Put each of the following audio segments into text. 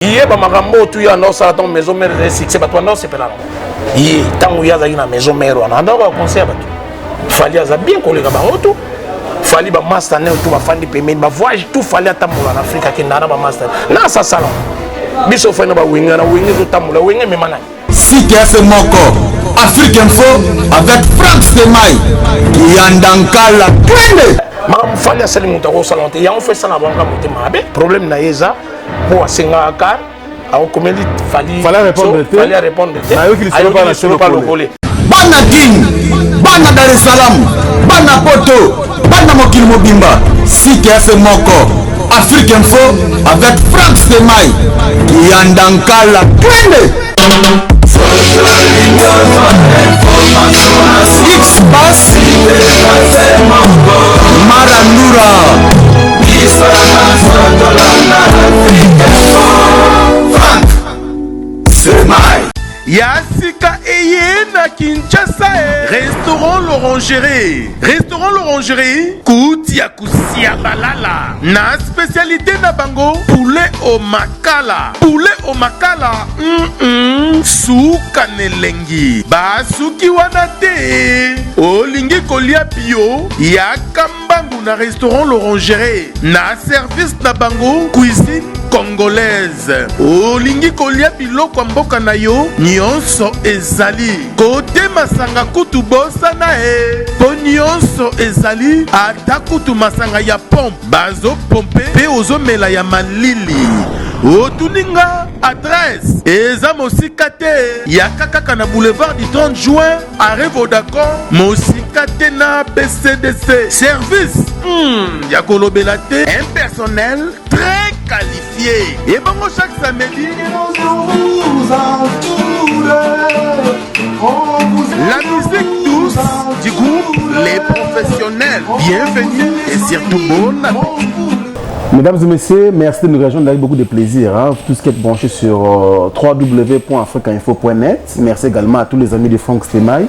Iye ba makambo tu ya no sala ton maison mère de succès ba toi no c'est pas là. Iye tangu ya za ina maison mère wana ndo ba conseil ba. Fali aza bien ko le ga ba auto. Fali ba master ne tu ba fandi payment ba voyage tout fali atamula en Afrique ke nana ba master. Na sa salon. Biso fa na ba winga na winga to tamula winga me mana. Si c'est mon corps. Afrique Info avec Franck Stemai. Yandankala Twende. Ma fali asali muta ko salon te ya on fait ça na banka motema be. Problème na yeza. Pour Senga car, comment il fallait répondre. Fallait répondre. Pas le voler. Bana King, Bana Dar es Salaam, Bana Poto, Bana Mokil Mobimba, si c'est Moko, Afrique Info avec Franck Stemai, Yandankala Twende. X-Bass, Marandura. Yassika Eye na Kinshasa. Restaurant l'Orangerie. Restaurant l'Orangerie. Koutia Kusia Balala. Na spécialité na bango. Poulet au makala. Poulet au makala. Souka nelengi. Basuki wanate. Olingi kolia bio. Yakambangu na restaurant l'Orangerie. Na service na bango. Cuisine congolaise. Olingi kolia biloko mboka na yo. Nyonso ezali. Kote masanga kutu bosa na e. Po nyonso ezali. Ata kutu masanga ya pompe. Bazo pompe. Pe ozo mela ya malili. Otuninga adresse. Eza mosikate. Yakakaka na boulevard du 30 juin. Arrêt Vodacom. Mosikate na BCDC. Service. Yakolobelate. Un personnel très qualifié. Et bon, chaque samedi. La musique douce du groupe Les Professionnels. Bienvenue et surtout bon appétit. Mesdames et messieurs, merci de nous rejoindre avec beaucoup de plaisir. Tout ce qui est branché sur www.africainfo.net. Merci également à tous les amis de Franck Stemai.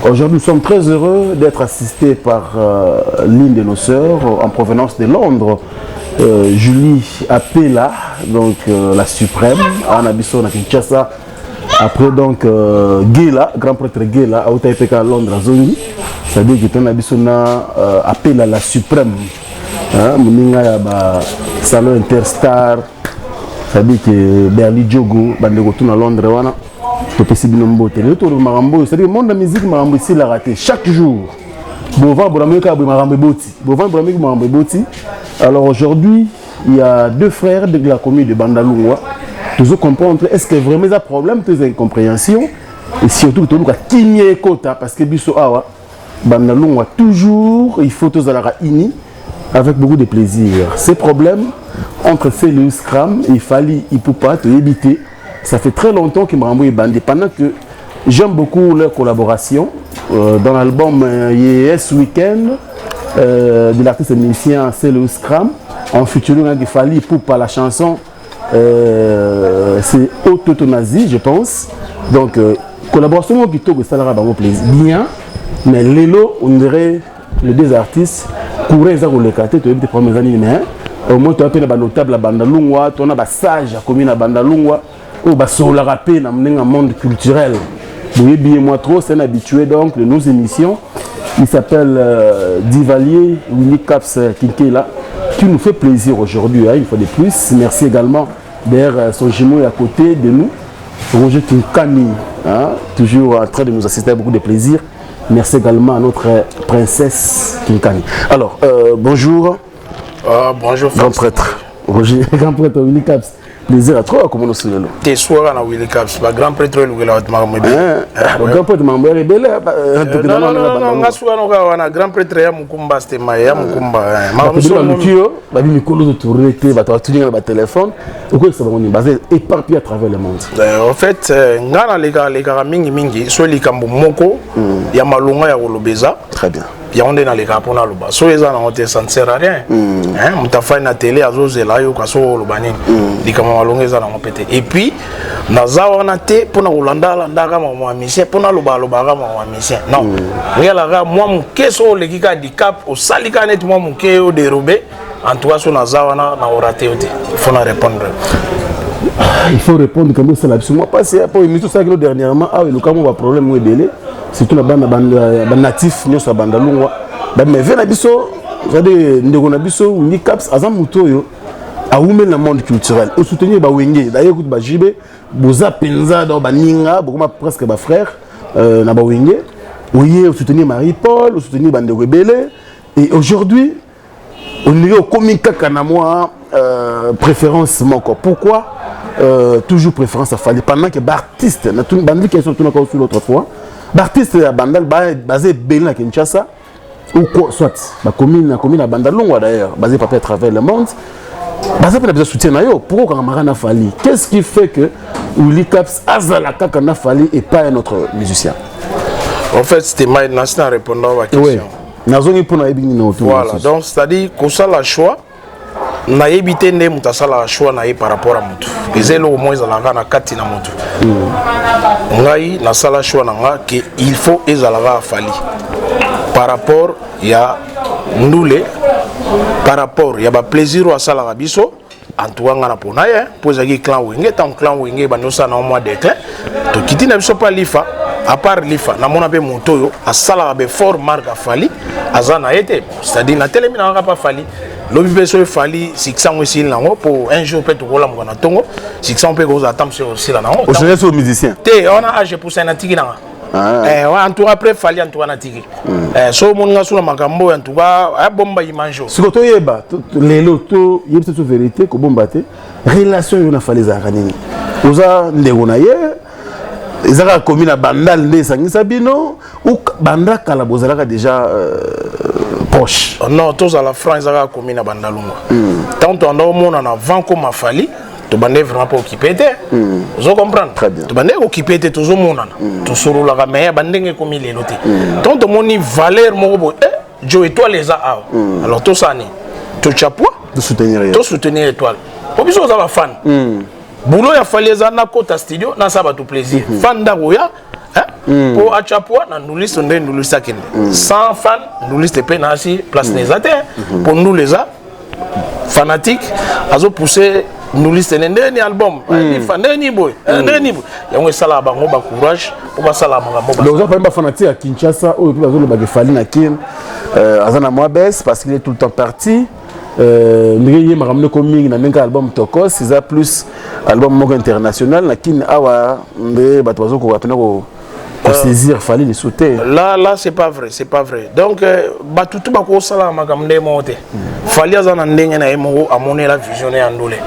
Aujourd'hui, nous sommes très heureux d'être assistés par l'une de nos sœurs en provenance de Londres. Julie Apela, donc la suprême, Anna Bisson à Kinshasa. Après donc Gela, grand prêtre Gela, à Otaipeka à Londres, à Zongi. C'est-à-dire que Anna Bisson Apela la suprême. Moninga ya ba salon Interstar. C'est-à-dire que Berli Diogo, bande retourne à Londres, wana. Topesi binombo télé. Autour de Marambo, c'est-à-dire le monde de la musique Marambo ici l'a raté chaque jour. Bovan Brameka Marambo Boti. Bovan Brameka Marambo Boti. Alors aujourd'hui, il y a deux frères de la commune de Bandalungwa. Toujours comprendre est-ce que vraiment il y a un problème de incompréhension et surtout tout le monde qui kota parce que biso awa Bandalungwa toujours il faut tous à la ini avec beaucoup de plaisir. Ces problèmes entre Félix Scram et Fali Ipupa te éviter. Ça fait très longtemps qu'ils m'ont envoyé bandé pendant que j'aime beaucoup leur collaboration dans l'album Yes Weekend de l'artiste musicien Félix Scram en featuring avec Fali Ipupa la chanson c'est Autotonazi je pense. Donc collaboration plutôt que ça leur a plaisir bien mais Lelo on dirait les deux artistes couraient ça pour les quartiers tu as des premières années mais au moins tu as appelé la notable à Bandalungwa tu as un sage à commune à Bandalungwa ou bah sur la rapé dans un monde culturel vous bien moi trop c'est un habitué donc de nos émissions il s'appelle Divalier Willy Caps Kinkela qui nous fait plaisir aujourd'hui une fois de plus. Merci également d'ailleurs son jumeau est à côté de nous Roger Kinkani toujours en train de nous assister avec beaucoup de plaisir. Merci également à notre princesse Kinkani. Alors, bonjour. Bonjour, grand prêtre. Roger, grand prêtre Willy Caps. Plaisir à toi, comment nous sommes. T'es soir à Willy Caps, le grand prêtre le grand prêtre Mambo est belle. Non, grand prêtre ya Mukumba Stemai ya Mukumba. Babi mikolo de tourner, va tenir le téléphone. Pourquoi ça va on est basé éparpillé à travers le monde. En fait, ngana les gars mingi so likambo moko ya malonga ya kolobeza. Très bien. Il y a des gens qui ont été so eza na hotel ça ne sert à rien mutafa na télé azozela yo kaso lobani likama malonga eza na mopete et puis nazawa na te pona kolanda landaka mwa mission pona loba kama mwa mission non ngela ga mwa mukeso lekika handicap o salika net mwa muke o dérober en tout cas so nazawa na orate yote il faut na répondre Il faut répondre comme ça là. Moi, parce que pour émission ça que dernièrement, ah, le cas où un problème où délai, surtout la bande natif, nous sommes bande longwa. Mais venez biso, c'est-à-dire nous on a biso, on dit caps, azam mutoyo, à oumer le monde culturel. Au soutenir ba wenge, d'ailleurs écoute ba jibe, boza penza dans ba ninga, beaucoup presque ba frère, na ba wenge. Oui, au soutenir Marie-Paul, au soutenir bande rebelle. Et aujourd'hui, on est au comique kanamwa préférence mon corps. Pourquoi? Toujours préférence à Fali pendant que l'artiste na tout bande qui sont tout encore sur l'autre fois l'artiste à bandal basé belé à Kinshasa ou quoi soit la commune à bandal longue d'ailleurs basé pas à travers le monde basé pas besoin soutien na yo pourquoi quand marana Fali qu'est-ce qui fait que Willy Caps azala kaka na Fali et pas un autre musicien? En fait c'était Maïd Nassina répondant à la question. Oui. Nazongi pour na ebini na autour. Voilà, donc c'est-à-dire qu'on ça la choix na yebite nde mutu asala choix na ye par rapport à mutu ezelo au moins ezalaka na kati na mutu ngai nasala choix na nga que il faut ezalaka Fali par rapport ya ndule par rapport ya ba plaisir wa sala biso en tout cas ngana pona ye po ezaki clan wenge tant clan wenge banosa na mois d'été to kiti na biso pa lifa à part lifa na mona be motoyo asala be fort marque Fali azana été c'est-à-dire na telemi na pas Fali lobi beso Fali 600 aussi nango pour un jour peut to kola mona tongo 600 peut ko attendre sur aussi là nango au serait sur musicien te on a âge pour ça na tiki nanga en tout cas après Fali en tout cas na tiki so mon nga sula makambo en tout cas bomba imanjo ce que to yeba les loto yeba toute vérité ko bomba te relation yo na Fali za kanini oza ndeko na ye ezaka commune à bandal nde sangisa bino ou banda kala bozalaka déjà proche. Non, tous à la France, ils ont commis à Bandalunga. Tant qu'on a au monde en avant comme Fali, tu vas vraiment pas occupé. Vous comprenez? Très bien. Tu vas occupé tout le monde. Tu seras là, mais bandé comme il est noté. Tant que mon valeur, mon Joe étoile les a. Alors tout ça, tu chapeau. De soutenir. Tu soutenir étoile. Pour que vous avez fan. Boulot il a fallu ça na côté studio, na ça va tout plaisir. Fan d'Agoya. Pour Achapua, nous liste on nous liste qui sans fan, nous liste penasi place Nezate pour nous les fanatiques, azo pousser nous liste un album, ni fan ni boy, ni boy. Il y a un sala bango ba courage pour pas sala bango. Donc ça pas fanatique à Kinshasa ou puis bazolo ba Fali na kin azana moi baisse parce qu'il est tout le temps parti. Ndenge m'a ramené comme na nenga album Tokos, c'est plus album mogo international na kin awa mbe batwazo ko batona ko saisir Fali les sauter. Là c'est pas vrai, c'est pas vrai. Donc batutu bako sala makamde monte. Fali azana ndenge na emo amone la visionner andole.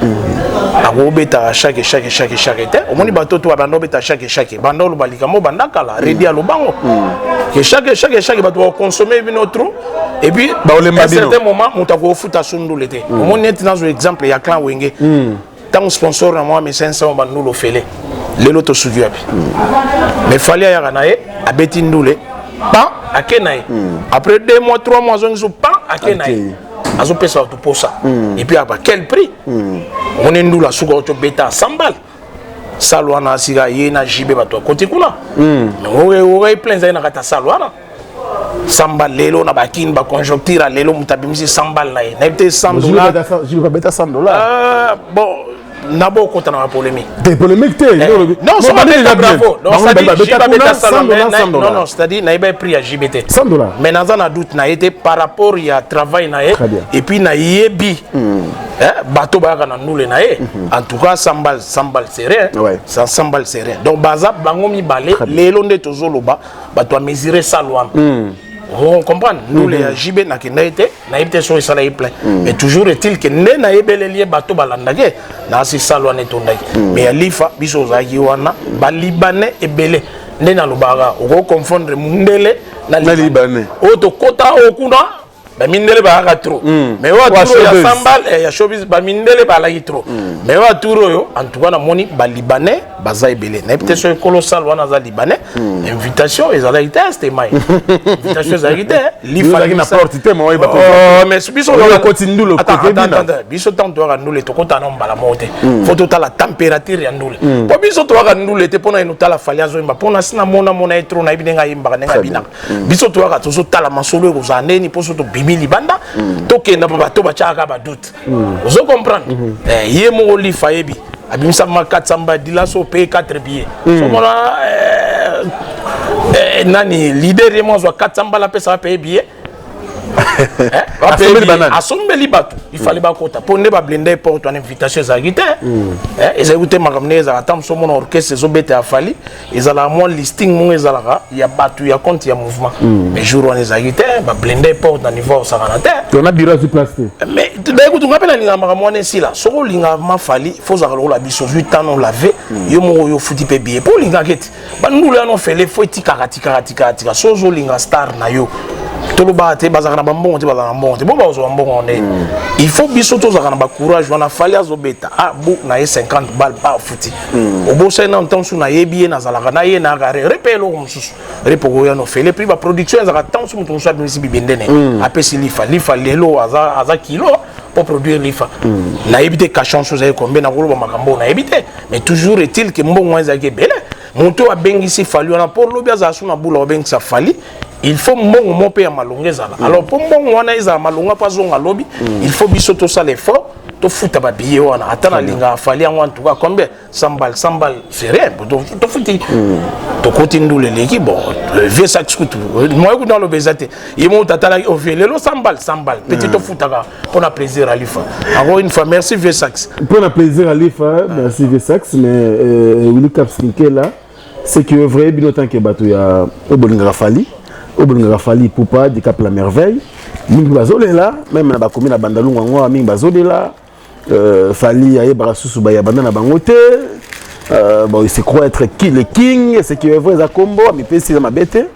Ako beta chaque été. Omoni batutu abando beta chaque. Bando lo balikamo bandakala ready à lobango. Que chaque batu consommer une autre et puis à un certain moment mutako futa sundule te. Omoni net dans exemple ya clan wenge. Tant sponsor na moi mais 500 bando lo fele. Lelo to sugi api mais fallait ya kanaye abeti ndule pa akenaye après 2 mois 3 mois on pa akenaye azo pesa to posa et puis à quel prix on est ndula sugo to beta 100 balles salwana siga yena jibe bato côté kuna mais on plein za na kata salwana 100 balles lelo na bakin ba conjoncture lelo mutabimisi 100 balles na été 100 dollars je vais beta 100 dollars bon Nabo contre la polémique. Des polémiques, non, c'est pas déjà bravo. Non, c'est-à-dire, n'a pris à JBT. 100 dollars. Mais dans un doute, n'a été par rapport à travail et puis n'a yebi. Bateau bagana nous les naé. En tout cas, 100 balles c'est rien. 100 balles c'est rien. Donc baza bangomi balé, les londes tozoloba, bateau mesurer ça loin. On comprend, nous les JB n'a été sur les plein. Mais toujours est-il que ne n'a pas les liens bateau balandage, n'a si salon et tournage. Mais à l'IFA, bisozaï wana, balibanais et belé. Ne n'a l'obaga, on confondre mundele na libanais. Auto kota okuna, bah mindele ba trop. Mais wa trop ya sambal et ya showbiz ba mindele ba la trop. Mais wa trop yo, en tout cas na moni balibanais, bazaï belé. N'a peut-être sur colossal wana za libanais. Invitation et ça été c'était mai. Invitation ça été l'IFA qui n'a pas porté moi il va mais biso on continue le côté biso tant to ga ndule to kota no mbala mote. Faut to la température ya ndule. Po biso to ga ndule te pona inuta la faliazo imba pona sina mona etro na ibinga imba nga bina. Biso to ga to so tala masolo ko za neni poso to bibili banda to kenda ba to ba chaka ba doute. Vous comprenez? Ye mo l'IFA yebi abimisa ma 400 ba dilaso paye 4 billets somona nani leader et moi 400 ba la pesa va payer billet asombeli bato il fallait bakota pour ne pas blinder pour ton invitation za guité ils écouter makamne za tam so mon orchestre zo bete afali ils ala moi listing mon ezalaka ya bato ya compte ya mouvement mais jour on les a guité ba blinder pour dans niveau ça ranate on a bureau sur place mais écoute on appelle linga makamone si là so linga ma fali faut za la biso 8 ans on laver yo mo yo futi pe billet pour linga get ba nous là on fait les faut tika so zo linga star na yo toloba te bazakana bambongo te bazakana mbongo te bo bazo mbongo on est il faut biso to zakana ba courage wana fali azobeta ah bu na 50 balles pas fouti au bo c'est na temps na yebi na zalaka na ye na gare repelo mususu repoko ya no fele puis ba production za temps mutu musu abimisi bibendene apesi lifa lelo aza kilo pour produire lifa na yebite cachon chose ay combien na koloba makambo na yebite mais toujours est-il que mbongo ezake bele moto abengisi fali wana pour lobi azasu na bula obengisa fali il faut mbongo mope ya malonga ezala alors pour mbongo wana ezala malonga pa zonga lobi il faut biso to ça l'effort to futa ba billet wana atana linga fali yango en tout cas combien 100 balles c'est rien to futi to koti ndule leki bon vieux sac skutu moi ko dans le bezate yemo tatala au vieux lelo 100 balles petit to futa ka pour na plaisir à l'IFA encore une fois merci vieux sac pour na plaisir à l'IFA merci vieux sac mais Willy Kapskinke là c'est que vrai binotan ke bato ya obolinga fali Obolinga fali poupa di Cap la merveille mingi bazolela même na bakomi na bandalungu ngo mingi bazolela fali aye barasusu ba ya bandana bangote bon il se croit être le king c'est qui est vrai za combo mais pesi za mabete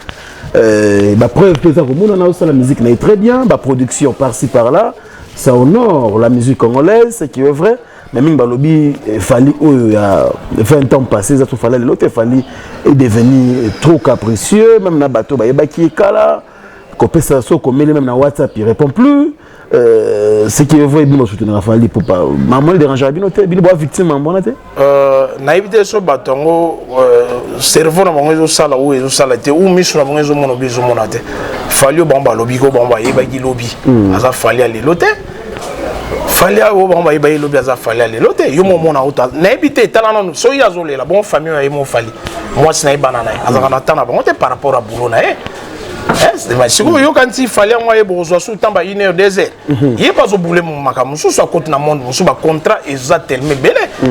ba preuve pesa ko mona na osa la musique n'est très bien ba production par-ci par-là ça honore la musique congolaise c'est qui est vrai mais mingi balobi fali oyo ya 20 ans passés ça tout fallait l'autre fali est devenu trop capricieux même na bateau ba yebaki kala ko pesa so ko mele même na WhatsApp il répond plus ce qui est vrai bino soutenir fali pour pas maman le dérange bino te bino ba victime mbona te na ibite so batongo cerveau na bango zo sala ou zo sala te ou miso na bango zo mono bizo mona te fali bomba lobi ko bomba yebaki lobi aza fali ale lote fali o bomba yeba lobi aza fali ale lote yo mo mona uta na ibite talana so yazole la bon famille ya mo fali moi sina ibana na aza kana tana bango te par rapport à boulot na c'est mais si yo quand il fallait moi e bozo sous tamba 1 heure 2 heures il pas zo boulé mon makamu sous sa côté na monde sous ba contrat exactement belé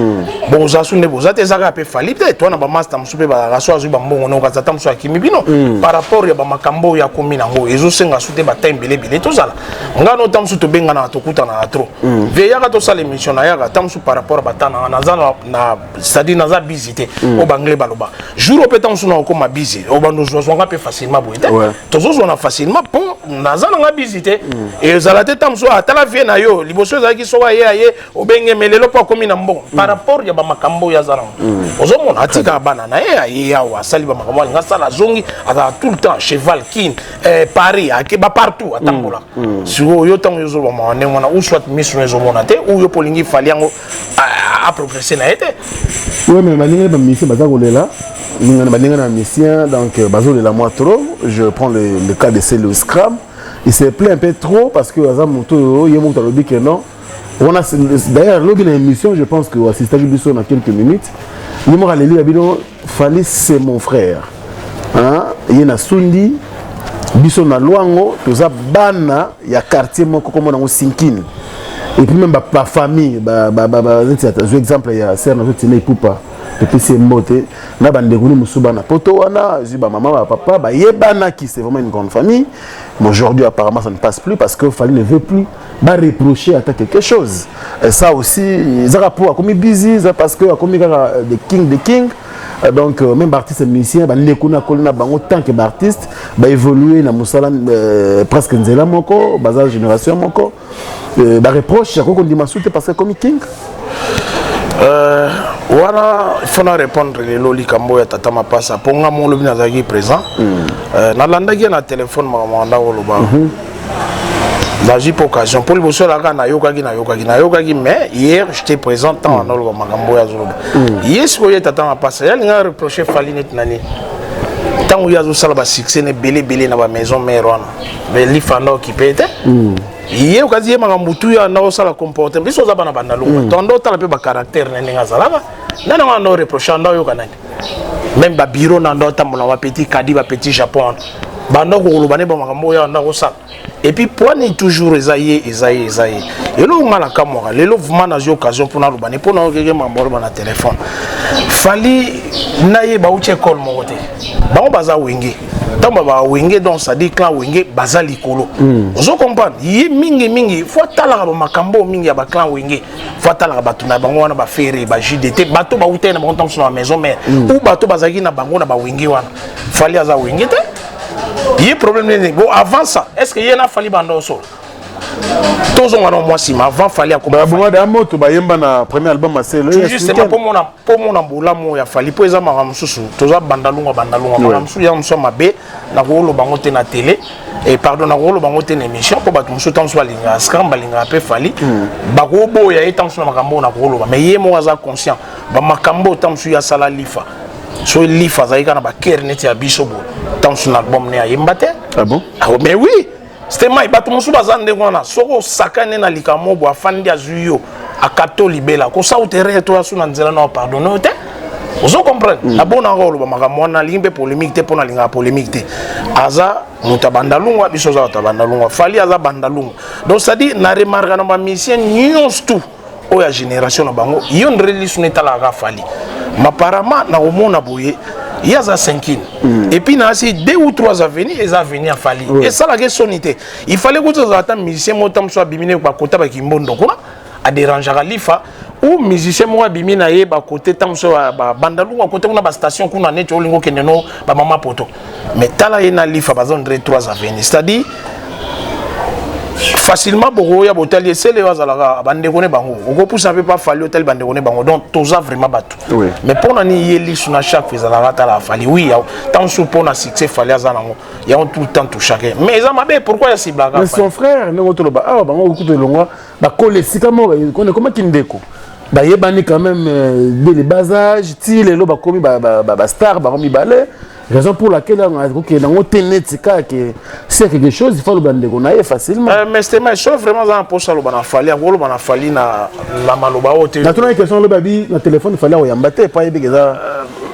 bozo sous ne bozo te zaka pe fali te toi na ba master msupe ba raso azu ba mbongo no ka tata msu akimi bino par rapport ya ba makambo ya komi na ngo ezo senga sute ba time belé to zala ngano tam su to benga na to kuta na trop veya ka to sala émission na ya ka tam su par rapport ba tana na zana na c'est-à-dire na za visiter au banglais baloba jour au petam su na ko ma busy au bando zo nga pe facilement boité toujours on a facilement pour nazana nga visiter et zalate tamso atala vie na yo liboso za ki so wa ye obenge melelo pa komi na mbongo par rapport ya ba makambo ya zana ozo mona atika bana na ye ya wa sali ba makambo nga sala zongi ata tout le temps cheval kin Paris ake ba partout atambola si yo tango yo ba mona mona ou soit mission zo mona te ou yo polingi fali yango a progresser na été oui mais maninga ba mission bazakolela na mission donc bazolela moi trop je prends le cas de Célo Scram il se plaît un peu trop parce que Azamoto yemoto lobby que non on a d'ailleurs lobby dans l'émission je pense que assistant Bisso dans quelques minutes yemoto aleli abino fallait c'est mon frère hein yena sundi biso na Luango toza bana ya quartier moko comme na Sinkini et puis même ba famille ba exemple ya sœur na tine poupa depuis c'est moté na bandekuni musuba na poto wana ziba maman ba papa ba yebana qui c'est vraiment une grande famille mais aujourd'hui apparemment ça ne passe plus parce que Fali ne veut plus ba reprocher à quelque chose et ça aussi za rapport comme busy parce que comme des king donc même artiste musicien ba nekuna kolina bango tant que artiste ba évoluer na musala presque nzela moko baza génération moko ba reproche à ko ndima soute parce que comme king voilà il faut répondre les loli kambo ya tata mapasa ponga mon lobi nazaki présent na landaki na téléphone manda oloba j'ai pas occasion pour le bosso la na yokaki mais hier j'étais présent tant na oloba makambo ya zoloba yes ko ya tata mapasa ya linga reprocher Fali net nani tant ya zo sala ba succès ne belé na ba maison mère wana mais li fano qui pète ye okazi ye makambutu ya na osala comportement biso za bana bandalunga tondo tala pe ba caractère nene ngazalaka nana ngando reprocher ndo yo kanani même ba bureau na ndo tambola wa petit kadi ba petit japon bando ko lobane ba makambo ya ndo osala et puis point toujours ezaye et lo ngala kamora lelo vraiment na occasion pour na lobane pour na okeke mambo na téléphone fali na ye ba uche call mo côté ba baza wenge tamba ba wenge donc ça dit clan wenge baza likolo ozo comprendre yi mingi faut tala ba makambo mingi ya ba clan wenge faut tala ba tuna bango wana ba fere ba JDT bato ba utena ba kontam sur la maison mère ou bato bazaki na bango na ba wenge wana fali aza wenge te yi problème bon avant ça est-ce que yena fali bando so tous on a moi si mais avant fallait ba bon da moto ba yemba na premier album aselo justement pour mon bola mo ya fali po eza mama mususu toza bandalunga mama mususu ya muso mabe na ko bango te na télé et pardon na ko bango te na émission ko ba mususu tant soit linga scram balinga pe fali ba ko boya etant sur makambo na ko lo mais yemo aza conscient ba makambo tant sur ya sala lifa so lifa zaika na ba kerneti ya bisobo tant sur l'album ne ya yembate ah bon ah mais oui c'était mai bato musu bazande ngona soko sakane na likamo bo afandi azuyo akato libela ko sa utere to asu na nzela na pardonner te ozo comprendre na bona ngolo ba makambo na limbe polémique te pona linga polémique te aza mutabandalungwa biso za tabandalungwa fali aza bandalungwa donc ça dit na remarque na ba mission news tout o ya génération na bango yon release netala ga fali ma parama na omona boye il y a ça 5 et puis na c'est 2 ou 3 avenues et ça venir fali et ça la question était il fallait que ça attend musicien motam soit bimine ba kota ba kimbondo ko a déranger à lifa ou musicien mo bimina ye ba côté tam so ba bandalunga côté kuna ba station kuna net olingo keneno ba mama poto mais tala ina lifa ba zone 3 avenues c'est-à-dire facilement bogo ya botali sele wazalaka bande kone bango oko poussa pe pas fali hotel bande kone bango donc toza vraiment batu mais pour na ni yeli suna chaque fois zalaka tala fali oui tant sous pour na succès fali azanango ya on tout le temps tout chacun mais ça mabe pourquoi ya si blaga mais son frère ne otolo ba ah bango kuto longwa ba kole sikamo kone comment kindeko ba yebani quand même dès le bas âge ti lelo ba komi ba star ba komi balé raison pour laquelle on a dit que dans notre netika que c'est quelque chose il faut le bande qu'on aille facilement mais c'est mais sauf vraiment ça pour ça le bana fali ngolo bana fali na la maloba hôtel na tuna question le babi na téléphone fali o yambate pas yebi ça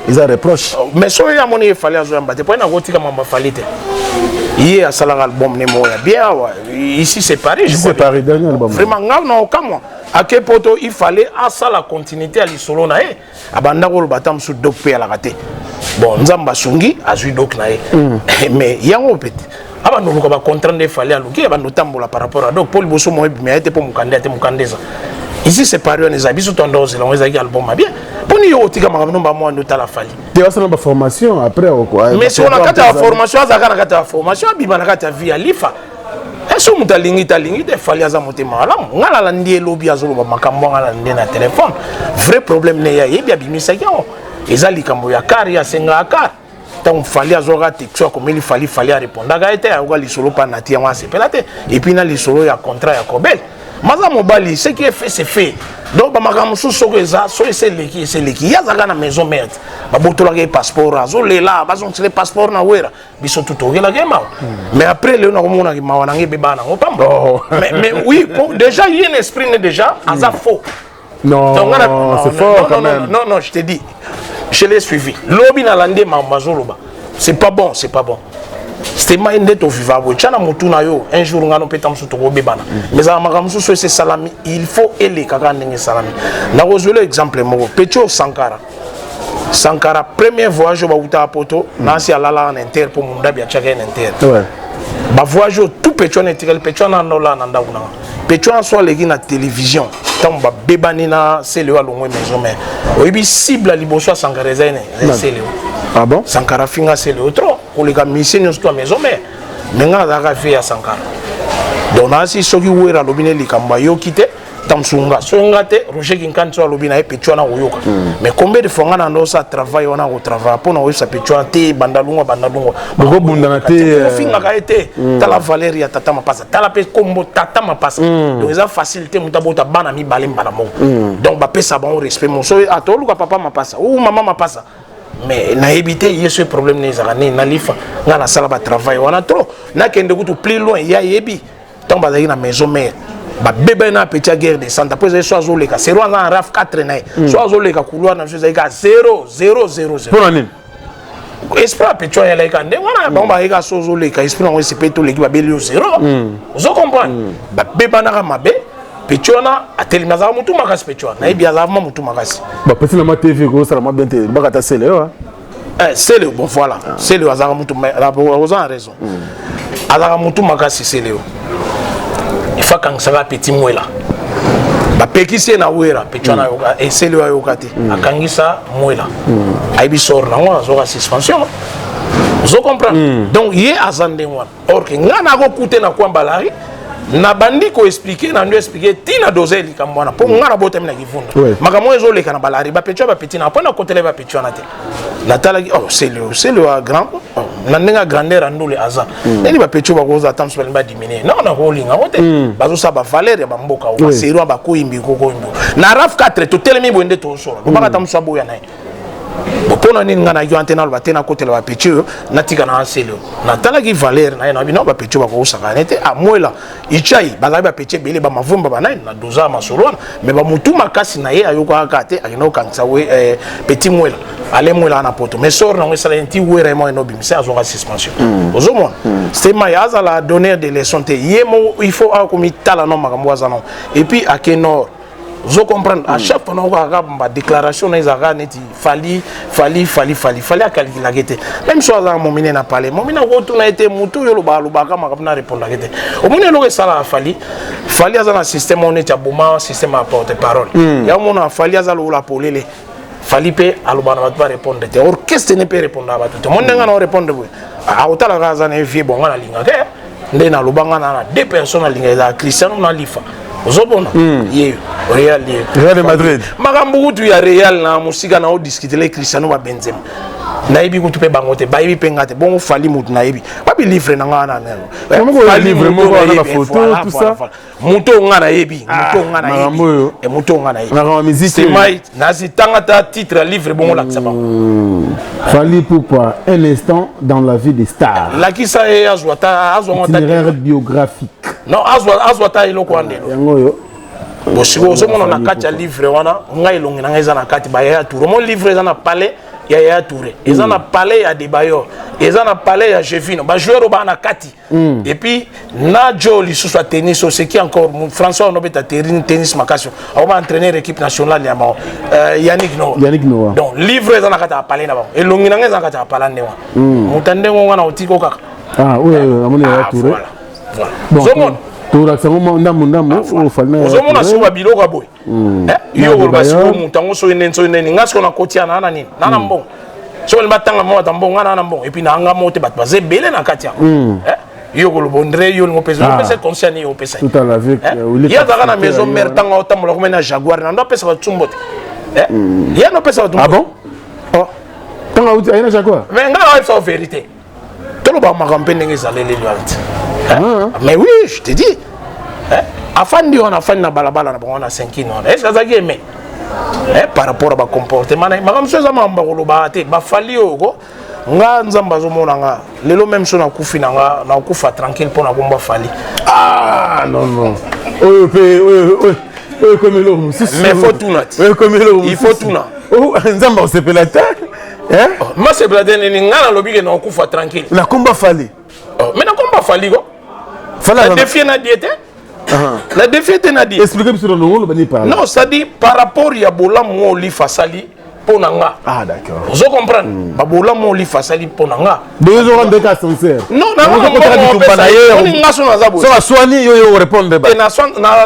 ils a reproche mais so ya moni fali azo yambate pas na gotika mamba fali te il y a ça l'album ne moya bien ici c'est Paris c'est Paris dernier album vraiment ngam na okamo à quel poto il fallait à ça la continuité à l'isolo na e abanda ko batam su dok pe ala raté bon nzamba sungi azui dok na e mais yango peti aba no ko ba contraindre il fallait aluki aba no tambola par rapport à donc Paul Bosso mo bi mais pour mukandeza ici c'est Paris on les habits tout en dose on les a album bien pour ni yo tika makamno ba mo ndota la fali tu as ça formation après quoi mais si on a kata formation azaka na kata formation biba na kata via lifa eso mutalingi te fali aza motema malamu ngala la ndie lobi azoloba makambo ngala ndie na téléphone vrai problème ne ya yebi abimisa yango eza likambo ya kar ya senga akar tant fali azoka texture comme il fali a répondaka ete ayoka lisolo pa na tia mwase pelate et puis na lisolo ya contrat ya Kobel maza mobali ce qui est fait c'est fait donc ba makambo soko eza so c'est leki ya zaka na maison mère ba botolaka passeport azolela bazontsele passeport na wera biso tutokela kema mais après le na komona ki mawana ngebe bana ngopamba mais oui déjà il y a un esprit né déjà aza faux non c'est fort quand même non je te dis je l'ai suivi lobi na lande mamazoloba c'est pas bon c'était ma inde to vivable chana mutuna yo un jour ngano petam suto ko bebana mais ça makam so c'est salami il faut ele kaka ndenge salami na rozolo exemple moko Pecho Sankara premier voyage ba uta poto na si alala en inter pour munda bia chaka en inter ba voyage tout Pecho na tikel Pecho na ndola na ndakuna Pecho en soit legi na télévision tant ba bebani na sele wa longwe maison mais oyibi cible liboso Sankara zene sele ah bon Sankara finga sele autre pour les gars mission sur maison mais nga za ka fait ya Sankara donc na si soki wera lobine likamba yo kite tamsunga songa te Roger Kinkan so lobina e Pecho na oyoka mais combien de fois na ndo sa travail on a au travail pour na o sa Pecho te bandalungwa boko bundana te finga ka ete tala Valeria tata mapasa tala pe kombo tata mapasa donc ça facilité mutabota bana mi balembala mo donc ba pesa bon respect mon so atoluka papa mapasa ou maman mapasa mais na éviter il y a ce problème les années na lifa na la salle ba travail on a trop na kende kutu plus loin ya yebi tant bazaki na maison mère ba bébé na petit guerre de centre après soit zoleka c'est roi en raf 4 na soit zoleka couloir na chose ka 0 0 0 0 pour la nini esprit petit ya like ande wana ba ba eka so zoleka esprit na c'est pas tout l'équipe ba belio 0 vous comprenez ba bébé na mabe petit wana ateli mazaka mutu makasi petit wana na ibi azava mutu makasi ba petit na ma TV ko sala ma bien te ba kata sele wa c'est le bon voilà c'est le azaka mutu la vous avez raison azaka mutu makasi c'est le il faut quand ça va petit mwela ba pekisi na wera petit wana et c'est le ayokati akangisa mwela aibi sor na wana zo suspension vous comprenez donc yé azande wana or que ngana ko kute na kwamba lari na bandi ko expliquer na ndio expliquer tina dozeli kamwana po ngana bote mina kivunda makamwe ezo leka na balari ba petit ba petit na pona kotele ba petit wana te na tala oh c'est le grand na nenga grandeur andule aza neni ba petit ba koza tam so ba diminuer na na holinga wote bazo sa ba valeur ya ba mboka o sero ba ko imbi ko imbi na raf 4 to telemi bonde to so ba ka tam so boya na bopona nini ngana yo antena ba tena kotela ba petit na tika na selo na tala ki valeur na bino ba petit ba ko usaka nete amwela ichai ba ba petit bele ba mavumba ba na doza masolona mais ba mutu makasi na ye ayoko akate akino kanisa we petit mwela ale mwela na poto mais sor na ngesa lenti wera mo no bim c'est azonga suspension ozomona c'est mayaza la donner de leçons te yemo il faut akomitala no makambo azano et puis akenor vous comprenez à chaque fois on va ma déclaration les arts neti fali à calculer la guette même soit dans mon mine n'a parlé mon mine retourne a été mutu yo ba kama na répondre la guette au mine lo sala fali dans un système on est à bouma système à porte parole ya mon fali za lo la polele fali pe alobana va pas répondre te orchestre ne peut répondre à tout monde nga no répondre a otala gaza na vie bon na linga ke ndena lobanga na deux personnes linga za Cristiano na lifa ozobona ye Real de Madrid makambu tu ya Real na musika na o discuter les Cristiano ba Benzema na ibi kutu pe bangote ba ibi pengate bon fali mutu na ibi ba bi livre na ngana na ba livre mo ko na photo tout ça mutu ngana yebi mutu ngana yebi et mutu ngana yebi na musique c'est mai na zitanga ta titre livre bon la tsaba fali pourquoi un instant dans la vie des stars la ki sa e azwata itinéraire biographique non azwata iloko andelo yango yo bosiko ozomona na kati ya livre wana ngai longi na eza na kati ba ya tour mon livre eza na palais ya touré eza na palais ya Debayor eza na palais ya Jevino ba joueur ba na kati et puis na Joli sous tennis ce qui encore François Nobeta tennis makasio on va entraîner l'équipe nationale ya Yannick Noah donc livre eza na kati ya palais na ba et longi na eza na kati ya palais ndewa mutande ngwana otiko kaka oui amone ya touré bon tora sango ndambo o falna ozomona so ba biloko boy yo ko basi ko mutango so neni ngaso na kotia na nini na mbongo so le batanga mo tambongo na mbongo et puis na anga mote bat baze belé na katia yo ko bondre yo ngo pesa pesa conscient yo pesa tout à la vie ya daga na maison mère tanga otambola ko mena Jaguar na ndo pesa ba tsumbote ya no pesa ba tsumbote ah bon oh tanga uti ayina Jaguar mais nga wa sa vérité tolo ba makampe ndenge zalele loyalty mais oui je te dis afandi on a fait na balabala na bon on a 5 ans est-ce que ça qui aimé par rapport à ba comportement na makam so za mamba ko ba te ba fali oko nga nzamba zo mona nga lelo même so na kufi na nga na kufa tranquille pour na komba fali non comme le mais faut tout nat comme le il faut tout na nzamba o sepelata ma sepelata ni nga na lobike na kufa tranquille na komba fali mais na komba fali ko la défier na diète la défier na diète expliquez sur le nom le bani parle non ça dit par rapport ya bola mo li fasali pona nga d'accord vous comprenez ba bola mo li fasali pona nga deux jours en cas sincère non on nga so na zabo so soigner yo répondre ba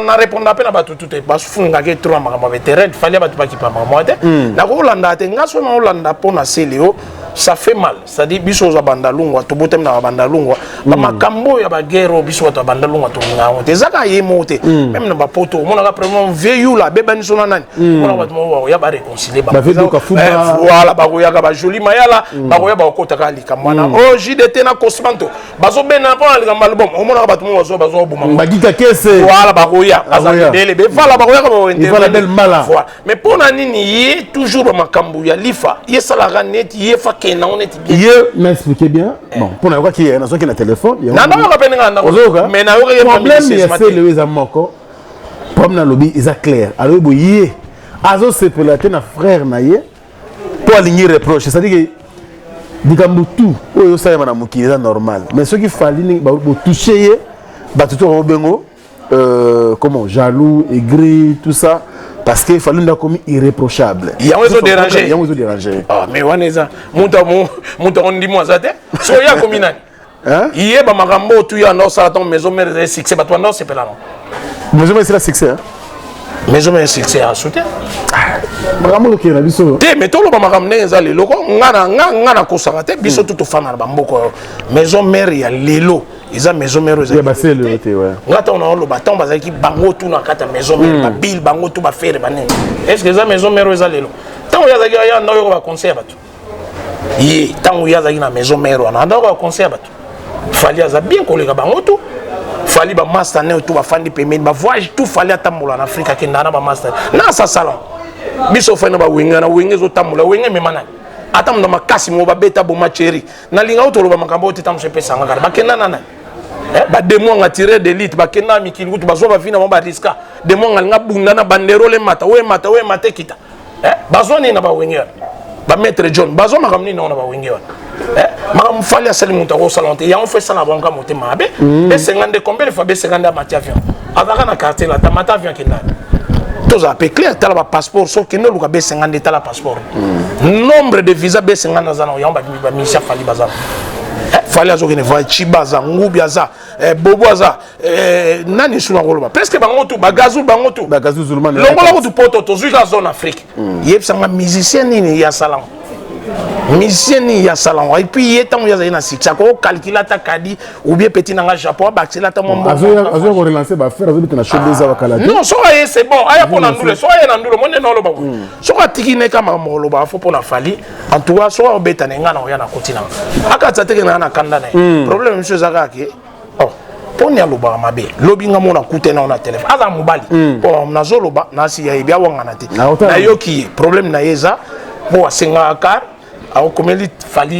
na répondre appel ba tout ba funga ke trois makama veteran fallait ba tu pa makama te na ko landa te nga so na landa pona seleo ça fait mal ça dit biso za bandalungwa to botem na bandalungwa ba makambo ya ba guerre biso to bandalungwa to ngawo te zaka yemote même na ba poto mona ka vraiment veillou la beba ni sona nani mona ba mo ya ba réconcilier ba voilà ba ko ya ka ba joli mayala ba ko ya ba ko taka likamwana o JDT na Cosmanto bazo bena pa likamba album mona ka ba mo zo bazo buma bagika kese voilà ba ko ya azali dele be vala ba ko ya ka ba internet voilà mais pona nini yi toujours ba makambo ya lifa ye sala net ye fa qui est bien. Hier, m'expliquez bien. Bon, pour n'avoir qui est dans son téléphone. Non, non, on va pas mais n'a le problème, il y a le Zamoko. Problème dans lobby, il clair. Alors, il y a Azo Sepelate, na frère naie, pour aligner reproche. C'est-à-dire que Dikambutu, ou ça est normal. Mais ce qu'il fallait, toucher, tout au bengo, comment, jaloux, aigri, tout ça. Parce qu'il fallait nous commis irréprochable. Il y a un réseau dérangé. Il y a un réseau dérangé. Ah, mais on est ça. Mon dis-moi ça. Soya comme il il y a un marambo, tu as un os à ton maison, mais c'est succès. Toi, non, c'est pas là. Maison, c'est la succès. Maison, mais succès à soutien. Marambo, qui est la biso. Mais tout le monde m'a ramené les locaux. On a conservé. Biso tout au fan à Bamboko. Maison mère, il y a l'élo. Ils ont maison mère. Il y a bassé le thé, ouais. On a le bâton, parce qu'il bango tout dans la maison mère. Bill, bango tout va faire. Est-ce que les maison mère, ils ont l'élo? Tant qu'il y a un autre conseil, tant qu'il y a une maison mère, on a un autre conseil. Fallait bien qu'on les bango tout. Fallait ba master ne tout va faire des paiements. Ba voyage tout fallait attendre en Afrique qui n'a pas master. Non, ça salon. Biso fait na ba winga na winga zo tamula winga me mana. Atam na makasi mo ba beta bo macheri. Na linga auto lo ba makambo te tam se pesa ngara. Ba kenna nana. Ba demo nga tirer d'élite ba kenna mikili kutu ba zo ba vina mo ba riska. Demo nga bunda na bandero le mata we mate kita. Ba zo ni na ba winga. Ba maître John ba zo makamni na ba winga. Madame Falia Salimunta au salon, et on fait ça la banque à monter ma bé, et 50 combien de fois B50 à Matiavion. Avant la carte là, ta Matiavion qui n'a. Tous à peu clair, tu as le passeport, sauf que nous, nous avons B50 d'état le passeport. Nombre de visas B50 dans un an, il y a Michel Fali Bazar. Fali Azogene, Chibaza, Ngoubiaza, Boboaza, Nani Sunangoloba. Presque Bangotou, Bagazou, Bangotou. Bagazou Zulman. L'Ongola du Poto, tu es la zone Afrique. Il y a un musicien, il y a salon. Musicien il y a salon et puis il y a tant il y a une six ça ko calculateur kadi ou bien petit dans le Japon ba accélérateur mon azo relancer ba faire azo na show des avakala non so c'est bon aya pour nandule so aya nandule mon non lo ba so ka tikine kama mo lo ba fo pour na fali en tout cas so obeta nga na ya na kotina aka tsateke na kanda na problème monsieur zaka ke oh pour nya lo ba mabe lobi nga mo na kutena na téléphone aza mobali bon na zo lo ba na si ya bia wanga na te na yoki problème na yeza bon singa car fallait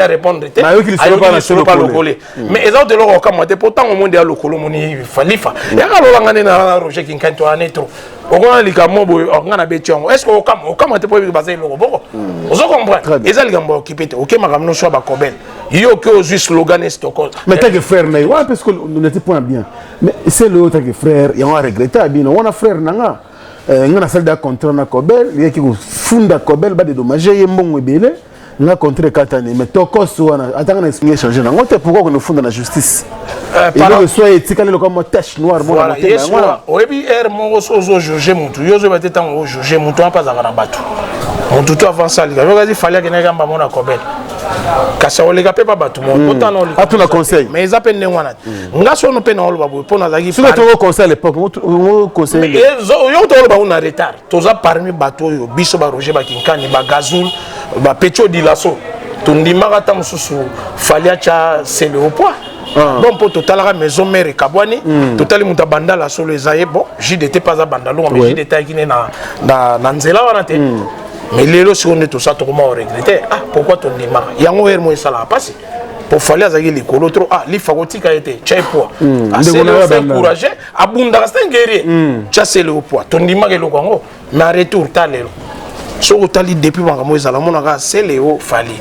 répondre pas le coller mais ils ont de l'eau comme pourtant au monde il y a le colo moni fallait fa il y a quand on a Roger qui quand on est trop on a les gambo on a bétion est-ce qu'on comme tu peux baser le robot vous comprenez ils ont les gambo occupé OK ma ramno soit ba kobel yo que aux slogan Stockholm mais t'as que frère mais ouais parce que nous n'était pas bien mais c'est le autre que frère il on a regretté bien on a frère nanga ngana salle da contrat na Kobel il y a qui funda Kobel ba dédommager yembongo ebele na contrat katane mais toko soana atanga na expliquer changer na ngote pourquoi qu'on funda na justice et donc soit etikale le comme tache noire mo na tena ngwana oyebi er mo so juger mutu yozo ba teta ngo juger mutu pa za na batu on tout avant ça il y fallait que na ngamba mo na Kobel kasa olega pe ba batu mo autant non atuna conseil mais ils appellent ngwana ngaso no pe na olo babu pona za ki sur le conseil à l'époque on conseil yo to ba una retard toza parmi bato yo biso ba Roger ba kinkani ba Gazul ba Pecho Dilasso tondimaka ta mususu falia cha c'est le poids bon pour total la maison mère Kabwani total muta bandala solo ezaye bon JDT pas à bandalo mais JDT qui na nzela wana te mais lelo si on est tout ça tout comment regretter ah pourquoi tondimaka yango er mo sala passer pour fallait azaki les colo trop ah li fagotika été chai poids assez le encourager abunda c'est un guerrier chasser le poids tondimaka le kongo mais retour talelo so otali depuis bango ezala monaka c'est Léo Fali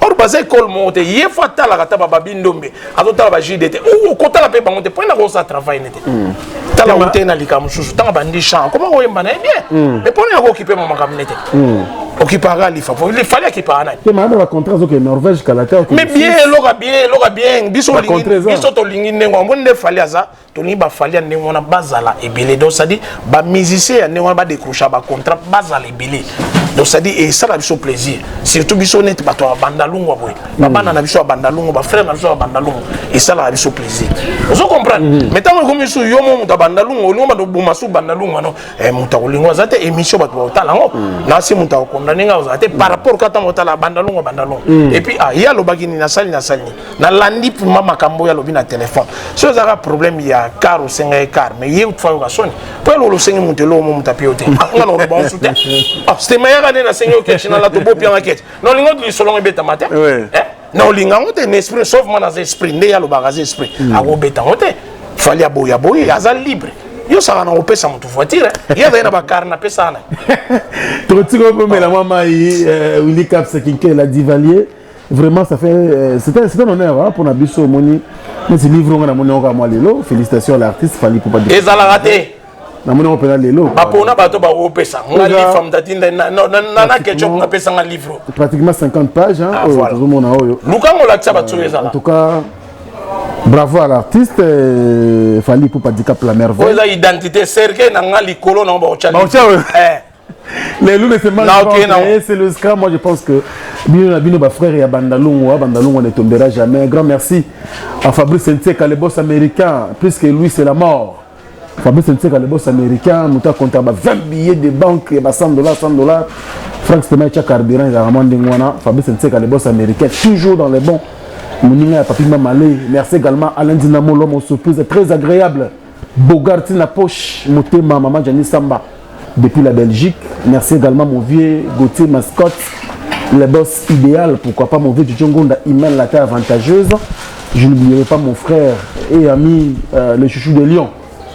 or basé col monte ye fata la kata baba bindombe azotala ba JDT ou kotala pe bango te point na ko sa travail nete tala monte na likamu susu tanga bandi champ comment on yemba na bien mais pour na ko occuper mama kamnete occupera li fallait qu'il parle mais madame va contrat que Norvège kalata mais bien loga bien biso to lingi nengo mbonde fallait aza toni ba fallait nengo na bazala ebele donc ça dit ba musicien nengo ba décrocher ba contrat bazala ebele donc ça dit et ça la biso plaisir surtout biso net ba to bandalungu boy ba bana na biso bandalungu ba frère na biso bandalungu et ça la biso plaisir vous comprenez mais tant que biso yo mo muta bandalungu oluma do bumasu bandalungu no muta olingwa zate émission ba to talango na si muta par rapport à la bandalongo et puis il y a le bagini na sali na landi pour mama kambo ya lobi na téléphone so ça a problème il y a car ou 5 car mais il faut faire sonne pour le 5 monter l'eau mon tapiote on a le bon soutien c'était meilleur année na 5 que china la to bo bien enquête non lingo du selon beta matin non lingo on est esprit sauf moi dans esprit né ya le bagage esprit a go beta on fallait aboya boya azal libre yo ça na opesa mutu voiture ya na ba car na pesa na Trotiko comme la maman Willy Caps qui la divalier vraiment ça fait c'est un honneur hein, pour Nabiso Moni mais c'est livre on a moni on lelo félicitations à l'artiste Fally Poupa et ça l'a raté na moni on peut lelo ba pona bato ba opesa nga livre femme datinda na ketchup na pesa nga livre pratiquement 50 pages hein tout le monde a oyo lukango la tsa batso ezala en tout cas bravo à l'artiste Fally Poupa Dicap la merveille la identité cercle na nga likolo na ba ocha les loups ne se mangent pas, c'est le scrum. Moi je pense que Bino frère et Bandalungwa ne tombera jamais. Un grand merci à Fabrice Nseka, le boss américain, puisque lui c'est la mort. Fabrice Nseka, le boss américain, Mouta compta 20 billets de banque, $100, $100. Frank Stemaïcha Carburant, il a vraiment d'Ingwana. Fabrice Nseka, le boss américain, toujours dans les bons. Mouninga Papi Mamalé. Merci également à Alain Dinamo, l'homme aux surprises, très agréable. Bogartin la poche, Motema, Maman Jani Samba. Depuis la Belgique. Merci également mon vieux Gauthier Mascotte, le boss idéal, pourquoi pas mon vieux Djongonda Imen, la terre avantageuse. Je n'oublierai pas mon frère et ami, le chouchou de Lyon,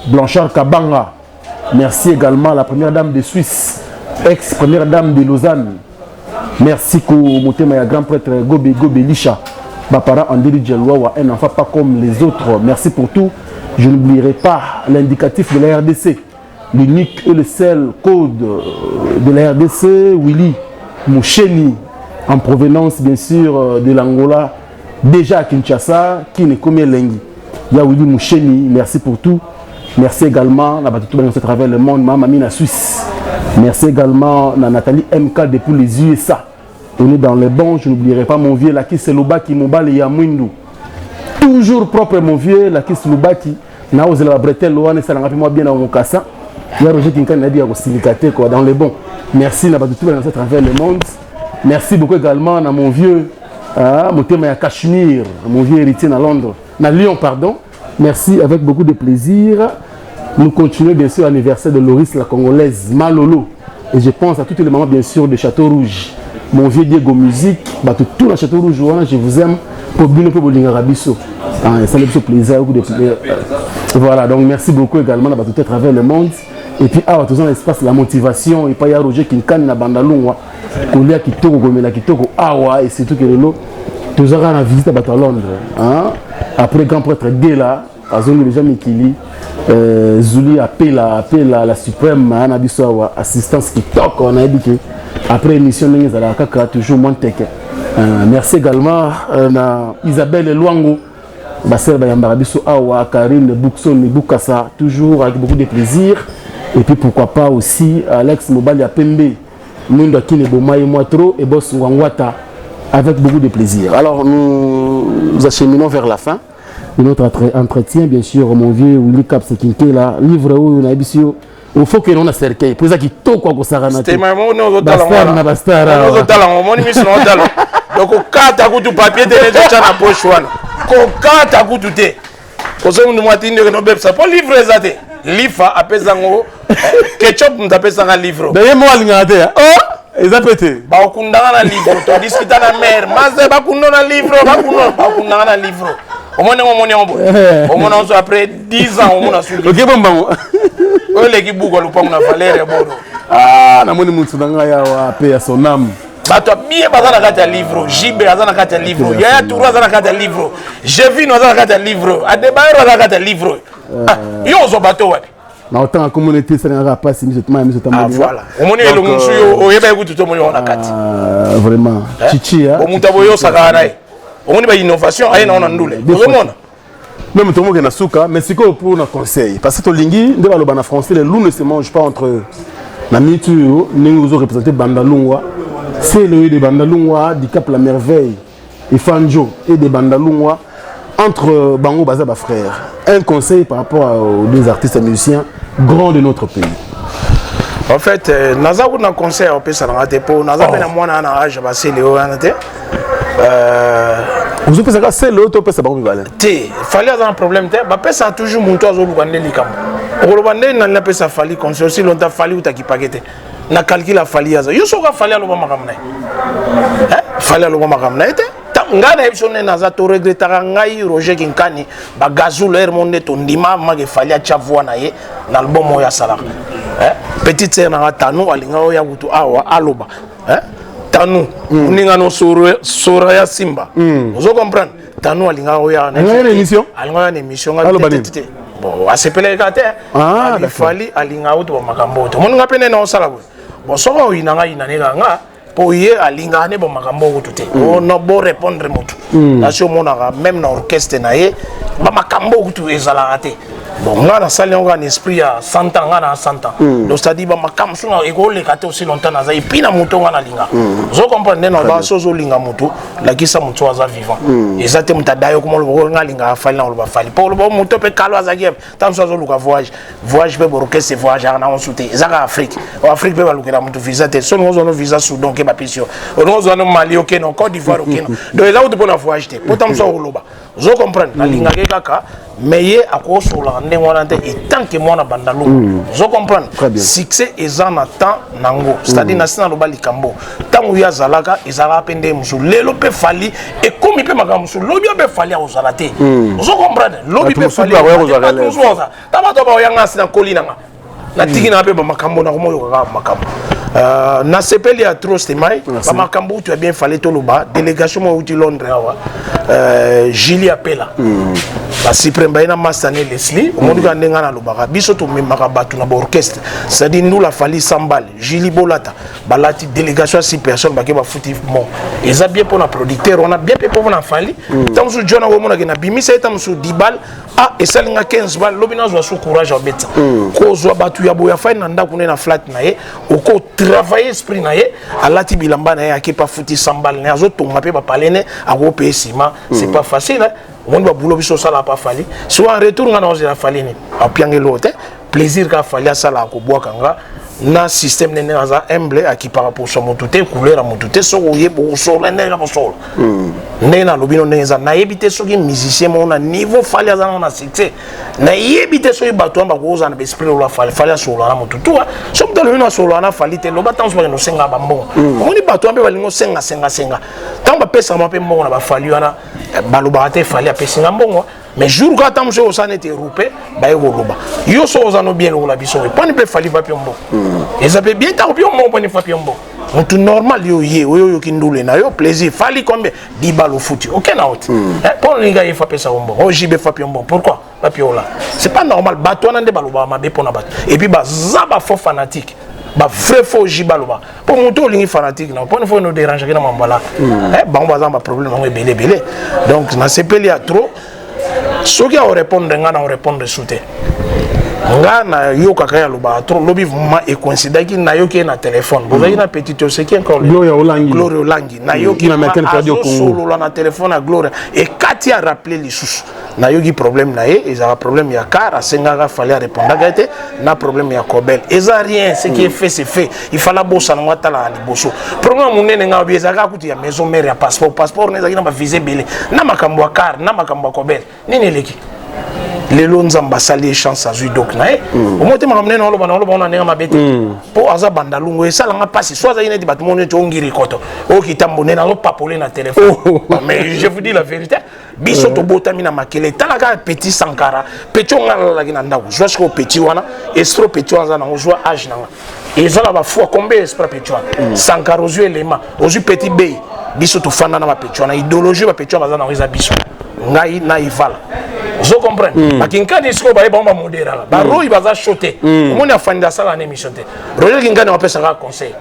Blanchard Kabanga. Merci également à la première dame de Suisse, ex-première dame de Lausanne. Merci mon grand prêtre Gobe Lisha, ma parent Andeli Djeloua, un enfant pas comme les autres. Merci pour tout. Je n'oublierai pas l'indicatif de la RDC. L'unique et le seul code de la RDC, Willy Moucheni, en provenance bien sûr de l'Angola, déjà à Kinshasa, qui n'est comme Lengi. Il y a Willy Moucheni, merci pour tout. Merci également à travers le monde, ma mamie la Suisse. Merci également à Nathalie MK depuis les USA. On est dans les bons, je n'oublierai pas mon vieux Laki Selobaki, Mobali Yamwindu. Toujours propre mon vieux Laki Selobaki. Na osé la bretelle, loane, ça n'a pas bien dans mon cassin. Il y a Roger Kinkan qui a dit à dans les bons. Merci à travers le monde. Merci beaucoup également à mon vieux mon thème à Cachemire, mon vieux héritier à Londres, à Lyon, pardon. Merci avec beaucoup de plaisir. Nous continuons bien sûr l'anniversaire de Loris la Congolaise, Malolo. Et je pense à toutes les mamans bien sûr de Château Rouge. Mon vieux Diego Musique, tout le Château Rouge, je vous aime. Pour bien pour Bolingarabiso. Ça me fait plaisir. Voilà, donc merci beaucoup également à tout à travers le monde. Et puis, tout ça, l'espace, la motivation. Et puis, il y a Roger Kinkan, na Bandalungwa, Kolia Kitoko, Gomela Kitoko, Awa, et c'est tout que l'eau. Tout ça, on a visité à Londres. Après, grand prêtre Gela, à Zone déjà Mikili, Zuli appelle la suprême, on a dit ça, assistance Kitoko, on a dit que après l'émission, on a toujours moins tech. Merci également à Isabelle Luango, Basser Bayambarabiso Awa, Karine Boukson, Boukassa, toujours avec beaucoup de plaisir. Et puis pourquoi pas aussi Alex Mobali Pembe, Mundo Kine Bomaye Moitro et Boss Ngwangwata, avec beaucoup de plaisir. Alors nous acheminons vers la fin de notre entretien, bien sûr, mon vieux Willy Caps Kinké, là, livre où on a bisio. Il faut que l'on a cercueil. Pour ça qu'il toque quoi que ça ramène. C'était ma mot, nous autres talents. Nous autres talents, on est mis sur nos talents. Donc, quand tu as goûté papier, tu as déjà la poche. Quand tu as goûté, pour ça, nous avons dit que nous avons ça. Pour livrer ça, livre à Pesango, ketchup, nous avons ça un livre. D'ailleurs, moi, je l'ai dit. Oh, ils ont pété. Bah, on a un livre. Tu as discuté dans la mer. Mais bah, on a un livre. On a un livre. Au moins, après 10 ans, on a suivi. Ok, bon. L'équipe Bougal, on a fallu. Ah, na moni mutu nanga ya wa pe son âme. Bato bien bazana kata livre, Jibe azana kata livre, Yaya Tourou azana kata livre, Jevin azana kata livre, Adebayo azana kata livre. Yo zo bato wapi. Na autant la communauté ça n'aura pas si monsieur Ah voilà. Au moni le musu yo oyeba ekutu to moni on akati. Vraiment. Chichi hein. Au mutabo yo sakana ai. Au moni ba innovation ai na on ndule. Ozomona. Même tout le monde est souka, mais c'est quoi pour nos conseils? Parce que Tolingi, de le français, les loups ne se mangent pas entre eux. La minute où nous avons représenté Bandalungwa, c'est le de Bandalungwa, du Cap la Merveille, et Fanjo et de Bandalungwa, entre Bango Bazaba frère. Un conseil par rapport aux deux artistes et musiciens grands de notre pays. En fait, nous avons un conseil au pays, nous avons un âge, Vous avez fait c'est l'autre pèse pas comme Té, fallait avoir un problème té, bah pèse toujours mon toit au Lugandé likam. Au Lugandé n'a pas pèse falli comme si longtemps fallu ou ta qui paqueté. Na calcul a falli aza. Yo soka falli à l'obama ramna. Hein? Falli à l'obama ramna été. Ngana epsone na za to regretara ngai Roger Kinkani ba gazul er monde to ndima mage falli a chavwa na ye na album ya sala. Hein? Petite sœur na tanu alinga ya butu awa aloba. Hein? Tanu uninga no sora ya Simba. Vous comprendre? Tanu alinga oya na émission. Alinga na émission aloba tete. Bon, asepele kate. Ah, il fallait alinga auto makambo to. Mon ngapene na osala bo. Bon, so o inanga inanega nga po ye alinga ne bo makambo to te. On no bo répondre motu. La so monaka même na orchestre na ye ba makambo to ezala ate. Bon, là, on a un esprit à 100 ans, on a 100 ans. Donc, c'est-à-dire que je suis aussi longtemps, et puis je suis linga. Je comprends que nous avons linga mutu, la qui est vivant. Et ça, c'est d'ailleurs comme on a linga falli on va falli. Pour le bon mutu peut calo azagiem. Tant soit le voyage peut bloquer ces voyages en soutien. Ça en Afrique. En Afrique peut bloquer la mutu visa. Soit nous avons visa Soudan qui est ma pétition. Nous avons Mali ok non, Côte d'Ivoire ok non. Donc là où tu peux la voyager. Pourtant soit au loba. Je comprends. La linga kaka, mais à cause de la et tant que moi na bandalou je comprends succès ezan temps nango c'est-à-dire nasina lo bali kambo tant où ya zalaka ezala pende musu lelo pe fali et comme il peut makamusu lobi be fali a ozalate je comprends lobi pe fali tama to ba yanga sina kolina na tigina pe ba makambo na komo yo makambo na sepeli a trop stemai ba makambo tu as bien fallu to loba délégation mo uti Londres awa Julie appela ba sipremba ina Mastane Leslie omondu ka ndenga na lobaka biso to memaka batu na orchestre ça dit nous la fali sambal Julie Bolata balati délégation 6 personnes ba ke ba futi bon eza bien pour na producteur on a bien pour na fali tant su jona wo mona ke na bimisa eta musu dibal ah et salinga 15 bal lobina zo su courage obeta ko zo batu ya boya fa na ndako na flat na ye oko travailler esprit na ye alati bilamba na ye akepa futi sambal na zo tonga pe ba palene a ko pe sima c'est pas facile on va boulot biso ça l'a pas fallu soit en retour on a osé la fallu ni a piangé l'autre plaisir qu'a fallu ça la ko bois kanga na système nene aza humble à qui par rapport à mon touté couleur à mon touté so oye bo so la nene la so nena lobino neza na ebité so ki musicien mon na niveau fallu aza na succès na ebité so bato ba ko za na esprit la fallu so la mon toutou so mto lobino so la na fallu te lo batanso ba no senga ba mbongo on ni bato ambe ba lingo senga tant ba pesa ma pe mbongo na ba fallu ana baloba te fallu a pesa mbongo mais jour quand tam so ça n'était roupé ba e loba yo so za no bien la biso pas ni pe fallu va pe mbongo et ça peut bien ta bien mbongo pas ni fa pe mbongo tout normal yo kindule na yo plaisir fallu combien 10 balles au foot OK na out pour les gars il faut pesa mbongo JB fa pe mbongo pourquoi pas piola c'est pas normal bato na nde baloba ma be pona bato et puis ba za ba faux fanatique ba vrai faux jibaloba pour monter ligne fanatique non pour ne faut nous déranger na mambala ba on va avoir problème on est belé donc na sepeli a trop ceux qui ont répondre ngana on répondre souté ngana yo kakaya loba trop lobi vraiment et considère qu'il na yo qui na téléphone vous avez na petite c'est qui encore Gloria Olangi na yo qui na solo na téléphone à Gloria et Katia a rappelé les sous na yo qui problème na et ils ont problème ya car senga fallait répondre gate na problème ya Kobel et ça rien ce qui est fait c'est fait il fallait bossa na ngata la liboso problème munene nga obi ezaka kuti ya maison mère ya passeport ne zakina ba visa belé na makambo car na makambo Kobel nini leki les longs ambassadeurs chance à donc na au moins te makamne na loba na nenga mabete po aza bandalungu esa langa passer soit za ine di batmo ne tongiri koto o kitambone na lo papoler na téléphone mais je vous dis la vérité biso to botami na makele talaka petit Sankara petit ngala la kina ndako joie ko petit wana estro petit wana na joie âge na et ça la fois combien esprit petit wana Sankara aux yeux élément aux yeux petit bay biso to fanda na petit wana idéologie ba petit wana na riza biso ngai na ivala je comprends akinkani siko ba ba modéra ba roi baza choté omoni afanda sala na émission te Roger Kinkani wa pesa ka conseil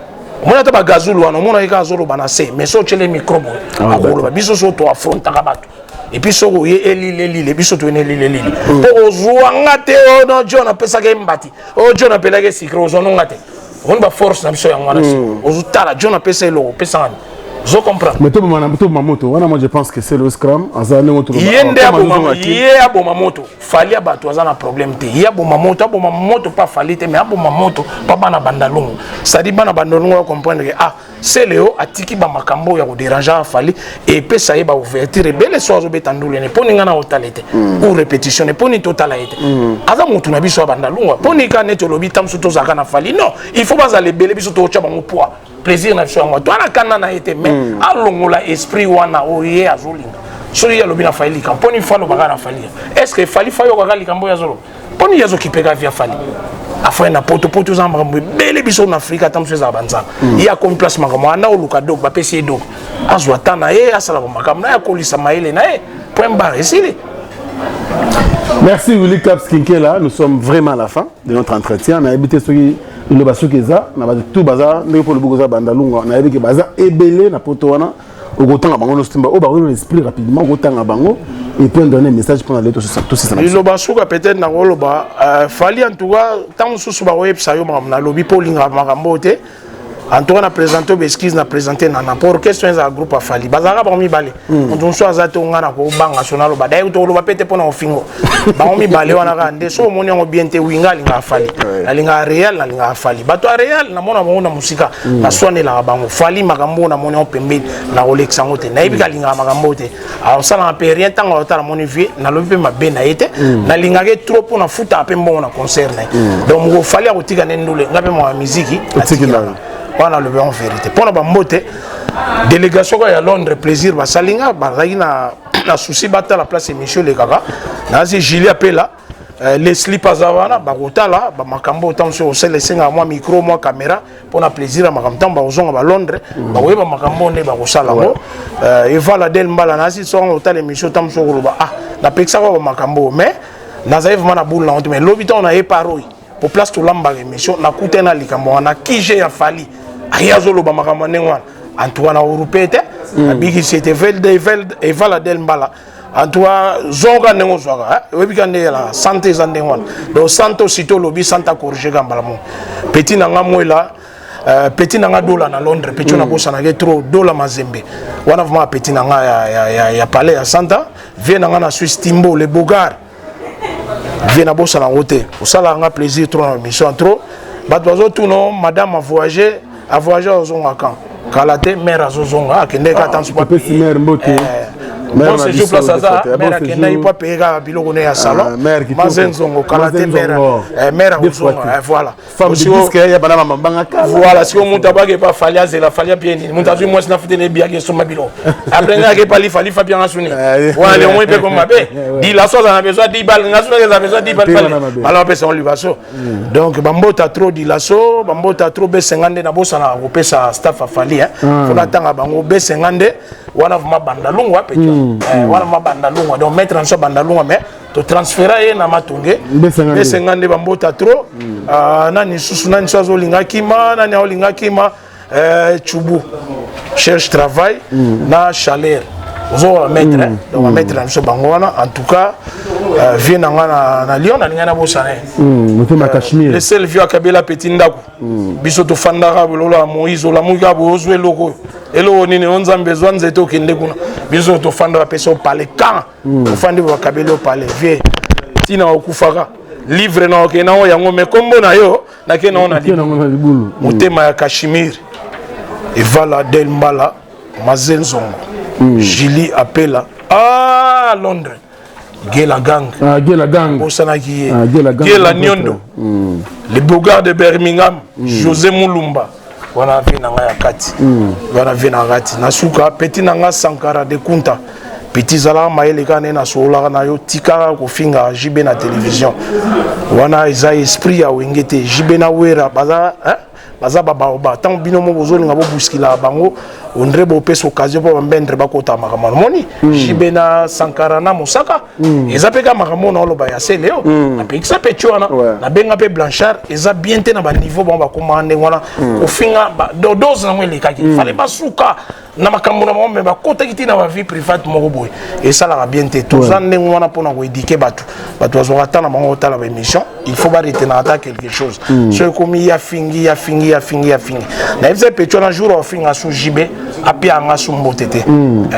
omoni ta ba gazulu wana omoni ka zolo bana se mais so chele microbe akolo ba biso so to affronta ka bato et puis so ye eli biso to ne li pour ozuanga te no John pesa ka mbati o John apela ke sikro zo no ngate on ba force na biso ya ngwana ozutala John pesa elo pesa ngani. Je comprends. Mais tout mamoto, moi je pense que c'est le scrum. Yende abo mamoto, fali abato azana problème te. Abo mamoto pas fali te mais abo mamoto pas bana bandalungu. Ça dit bana bandalungu comprendre que c'est Léo atiki ba makambo ya déranger fali et pe ça y ba ouverture belle sozo betandule ne poni ngana otalete ou répétition ne poni totalete aza mutu na biso bandalungwa poni ka neto lobi tamso to zaka na fali non il faut pas aller belle biso to cha bango poids plaisir na biso ngo to ala kana na été mais alongola esprit wana oye azolinga sori ya lobi na fali ka poni falo bagana fali est-ce que fali fayo ka likambo ya zolo poni yazo kipeka via fali afin na poto za makambo bele biso na Afrika tamso za banza ya comme place makambo ana oluka dog ba pesi dog azwa tana asala makambo na ya kolisa maele na point barre ici. Merci Willy Caps Kinkela, nous sommes vraiment à la fin de notre entretien. On a habité sur le basso Keza, on a tout bazar, nous pour le Bougoza Bandalunga, on a habité bazar ébélé na potoana au gotan à bango no stimba, au baron l'esprit rapidement au gotan à bango et puis on donne un message pour aller tout ça. Le basso peut-être na roloba fali en tout cas tant sous ba web ça yo na lobby polinga makambote. En tout cas, on a présenté l'esquisse, on a présenté Nana. Pour question un groupe à Fali. Bazara ba mi balé. On soit à Tongana ko bang national ba. D'ailleurs, to lo ba pété pour na ofingo. Ba mi balé on a randé. So moni on bien te winga linga Fali. La linga réel, la linga Fali. Ba to réel na mona musika. Na soane la bango. Fali makambo na moni on pembe na Rolex angote. Na ibika linga makambo te. Alors ça na pe rien tant on ta moni vie na lobi ma be na été. Na linga ke trop pour na futa pe bon na concert na. Donc mo Fali a kotika nendule ngabe mo musique. On a le en vérité. Pour la bambote, délégation à Londres, plaisir, Basalinga, Baragina, la souci battre la place émission les gaga. Nazi Gili appela, Leslie Pazavana, Bagota là, Bamakambo, autant sur le laisser à moi micro, moi caméra, pour la plaisir à Makamtan, Bazon à Londres, Baoué, Bamakambo, ne Bagosala, Eva la Del Mbala, Nazi, son hôtel émission, Tam sur Ruba, la Pexa Makambo, mais Nazaïv Manaboul, mais l'hôpital on a épargné. Pour place tout l'amba émission, na coûté na likambo, na qui j'ai a fallu. Ayazolo Bamakambo Nengwan, Antoine Européen, Bigi c'était Eva Del Mbala, Antoine Zonga Nengozoga, Webikande la santé Zandengwan, donc Santo Sito Lobi Santa Corrige Gambalamon. Petit Nangamoela, Petit Nangadola na Londres, Petit Nangosana trop Dola Mazembe. One of my Petit Nanga ya Palais à Santa, vient Nangana Suisse Timbo, les Bogards. Viens à Bossa la route. Au salaire, on a plaisir trop dans mission trop. Batouazo tout non, madame a voyagé aux Zongakan. Kalate, mère à Zozonga, qui n'est qu'à temps pour payer. Bon séjour place à ça, mère qui n'a pas payé à Bilogone à salon. Mazenzongo, Kalate, mère à Zozonga, voilà. Femme du disque, il y a Banama Mambanga. Voilà, si on monte à Bague, pas Falia, c'est la Falia bien. Montazu, moi, c'est la fête des biens sur ma bilo. Après, il n'y a pas les Fali Fabien Assouni. Voilà, les moins comme ma paix. Dit la sauce, on a besoin de 10 balles, on a besoin de 10 balles. Alors, on lui va ça. Donc, Bambo t'a trop dit la sauce, Bambo t'a trop B50 na bossa na repé sa staff à Fali. Faut l'attendre à Bango B50. One of my bandalungwa petit one of my bandalungwa donc mettre en so bandalungwa mais to transférer na matunge B50 bambota trop nani susu nani sozo linga kima nani olinga kima chubu cherche travail na chaleur ozo mettre donc mettre en so bangwana en tout cas vient na Lyon na linga na bosane mutema Kashmir le seul vieux Kabila petit ndako biso to fandaka bolola Moïse la muga bozwe loko elo nini onza besoin zeto kende kuna biso to fandaka peso parler quand to fandi ba Kabila parler vie tina okufaka livre na okena o yango me kombo na yo na kena ona libulu mutema ya Kashmir Eva Del Mbala Mazenzongo Gili appela à Londres Gela Gang. Gela Gang. Gela Nyondo. Les Bogards de Birmingham. José Moulumba. Wana vi nanga ya kati. Wana vi na kati. Nasuka petit nanga Sankara de Kunta. Petit zala maele kana na sola na yo tika ko finga jibe na télévision. Wana isa esprit ya wengete jibe na wera baza baza baba tant binomo bozoli ngabo buskila bango ondre bo peso occasion po mbendre bakota makamano moni jibena Sankara na Mosaka ezapeka makamano lo ba ya seleo na pekisa pechuana na benga pe Blanchard eza bien te na ba niveau bon ba commande wana ofinga do dose na mwele kaki fallait basuka na makambo na mombe bakota kiti na ba vie private moko boy et ça la bien te tozande wana pona ko éduquer batu azo atana bango tala ba émission il faut ba retenir à quelque chose ce comme ya fingi na evse pechuana jour ofinga sou jibe apia nga sumbo tete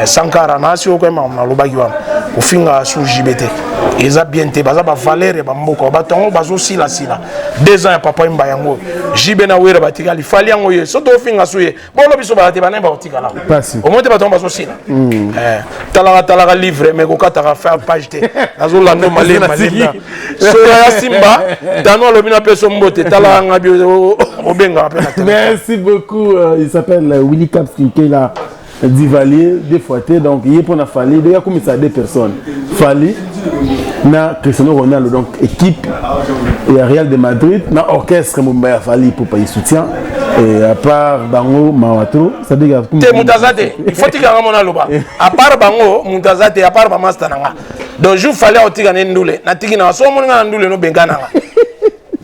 Sankara na si okema na lobaki wana ofinga su jibete ils ont bien été baza ba valeur ba mboko ba tongo bazo sila 2 ans ya papa imba yango jibena wera batika li fali yango ye so to finga suye bolo biso ba te bana ba otika la au moins te ba tongo bazo sila talaka livre mais ko kata faire page te azo la no malé so ya simba dano lo bina peso mbote talaka ngabio obenga apena. Merci beaucoup. Il s'appelle Willy Caps Kinkela Divalier, des fois. Donc, il est pour la Fali. Il y a comme ça 2 personnes. Fali, na Cristiano Ronaldo, donc équipe, et Real de Madrid, na orchestre Moumbaya Fali pour payer soutien. Et à part Bango, Mawatro, ça dit que. Moutazate, il faut que tu aies à part Bango, Moutazate, à part Bamastananga. Donc, je fallait au Tigane Ndoule. Natiki na so monanga Ndoule no Bengana.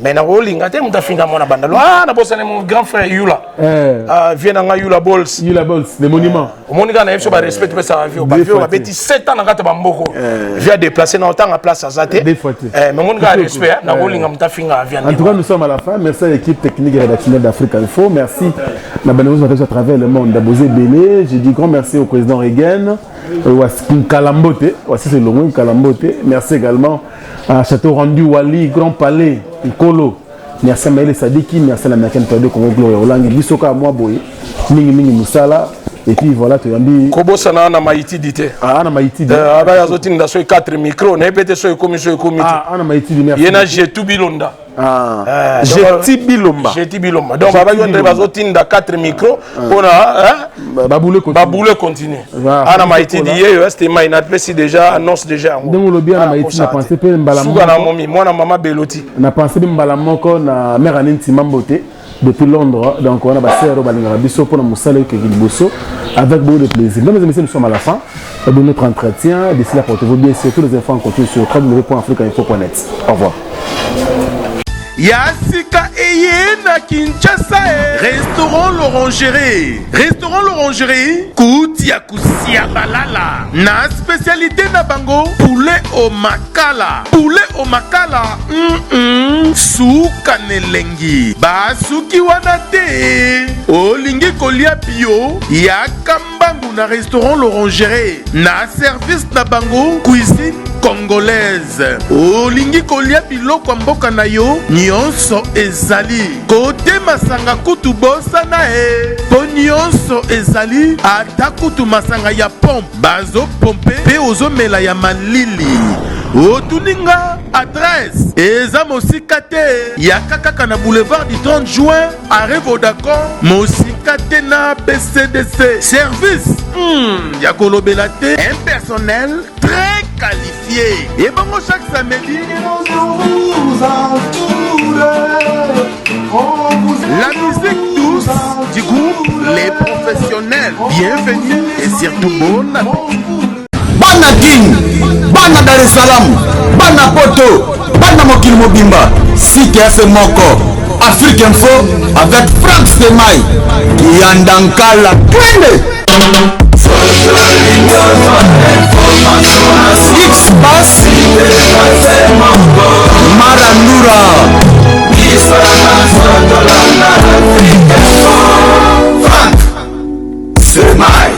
Mais na rolinga te muta finga mona bandalo na bossa mon grand frère Yula vient na Yula Balls le monument monika na yeso ba respect pe sa vie ba vie ba beti 7 ans na kata ba mboko vient déplacer na autant à place azate mais monika respect na rolinga muta finga vient. En tout cas nous sommes à la fin. Merci à l'équipe technique et rédactionnelle d'Afrique Info. Merci na Benevouz à travers le monde d'Abosé Béné. Je dis grand merci au président Regen Kalambote, voici c'est le Kalambote. Merci également à Château Rendu Wali, Grand Palais, Nkolo. Merci à Maël Sadiki, merci à l'américaine Perdue Congo Gloria Olangi, Bisoka Mwaboye, Mingi Moussala. Et puis voilà, tu as dit. Kobo sana na Maïti dite. Ah, na Maïti dite. Aba ya zoti nda so 4 micros, na epete so commission comité. Ah, na Maïti dite. Merci. Yena Jetu Bilonda. Ah, Jetu Bilomba. Jetu Bilomba. Donc aba yo ndeba zoti nda 4 micros pour na Baboule continue. Ana Maïti dit yo c'était mai na pesi déjà annonce déjà. Donc le bien na Maïti na pensé pe mbala moko. Suka na momi, mwana mama Beloti. Na pensé mbala moko na mère Anenti Mambote. Depuis Londres, donc on a passé à Robalinga Bisso pour nous saluer que Bosso avec beaucoup de plaisir. Mesdames et messieurs, nous sommes à la fin de notre entretien. D'ici là, portez-vous bien. Tous les infos en continu sur www.africainfo.net. Au revoir. Yasika Eye na Kinshasa Restaurant l'Orangerie. Restaurant l'Orangerie Koutia Kusia Balala. Na spécialité na bango poulet au makala. Poulet au makala Souka nelengi Basuki wanate Olingi kolia bio Yakambangu na Restaurant l'Orangerie. Na service na bango cuisine congolaise. Olingi kolia biloko mboka na yo nyonso ezali. Kote masanga kutu bosa na po nyonso ezali. Ata kutu masanga ya pompe bazo pompe pe ozomela ya malili. Otuninga adresse eza mosika te ya kaka na boulevard du 30 juin arrêt Vodacom mosika te na PCDC. Service ya kolobela te, un personnel très qualifié. Et bon, chaque samedi la musique douce du groupe Les Professionnels. Bienvenue et surtout bon appétit. Bana King, Bana Dar es Salaam, Bana Poto, Bana Mokil Mobimba, CKF Moko, Afrique Info avec Franck Stemai, Yandankala, Twende. X-Bass, Marandura, Franck Stemai.